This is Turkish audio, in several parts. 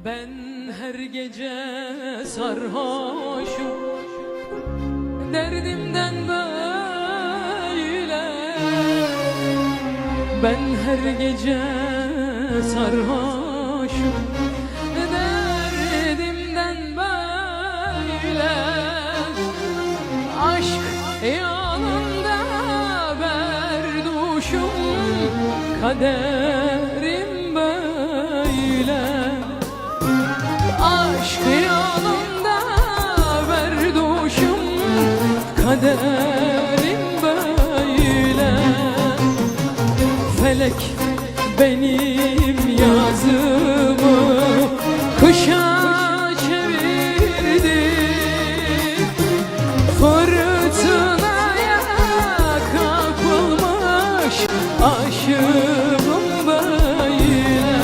Ben her gece sarhoşum, derdimden böyle. Ben her gece sarhoşum, derdimden böyle. Aşk yolunda berduşum, kaderim böyle. Aşk yolunda berduşum, kaderim böyle. Felek benim yazımı kışa çevirdi, fırtınaya kapılmış aşığım böyle.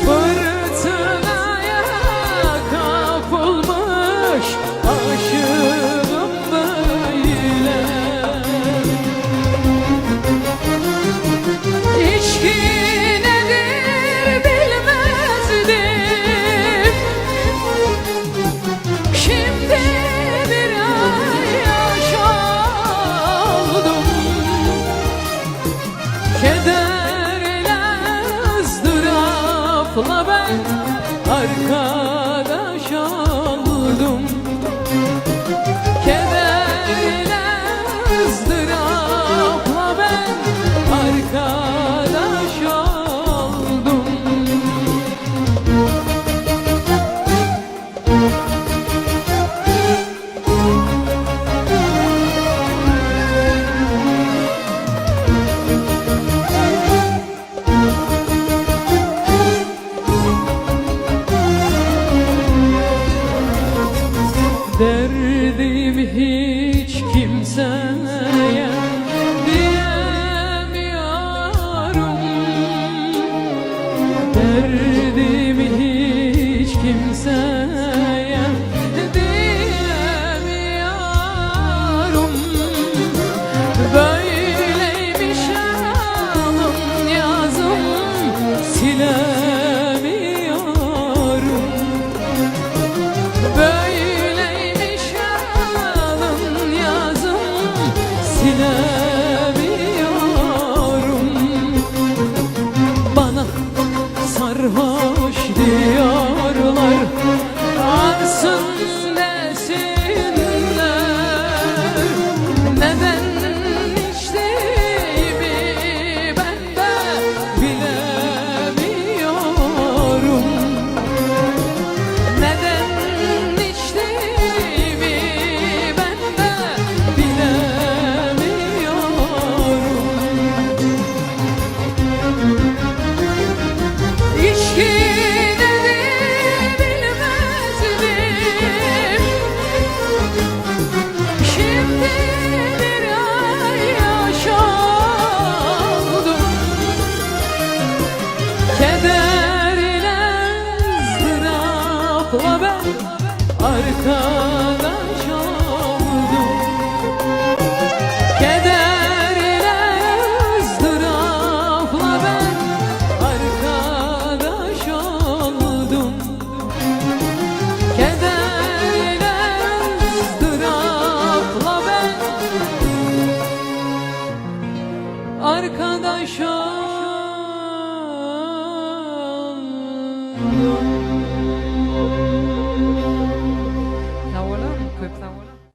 Fırtınaya kapılmış aşığım böyle. İçki nedir bilmezdim, şimdi bir yaş oldum. Kederle ızdırapla ben arkadaş oldum. Kederle ızdırapla ben arkadaş oldum. Derdim hiç kimseye diyemiyorum. Derdim hiç kimseye diyemiyorum. Böyleymiş alım yazım, silemiyorum. Böyleymiş alım yazım, silemiyorum. Bana sarhoş diyorlar, arsın desinler. Neden içtiğimi ben de bilemiyorum. Neden içtiğimi ben de bilemiyorum. İçki nedir bilmezdim, şimdi bir yaş oldum. Kederle ızdırapla ben arkadaş oldum. Kederle ızdırapla ben arkadaş oldum. Kederle ızdırapla ben arkadaş oldum.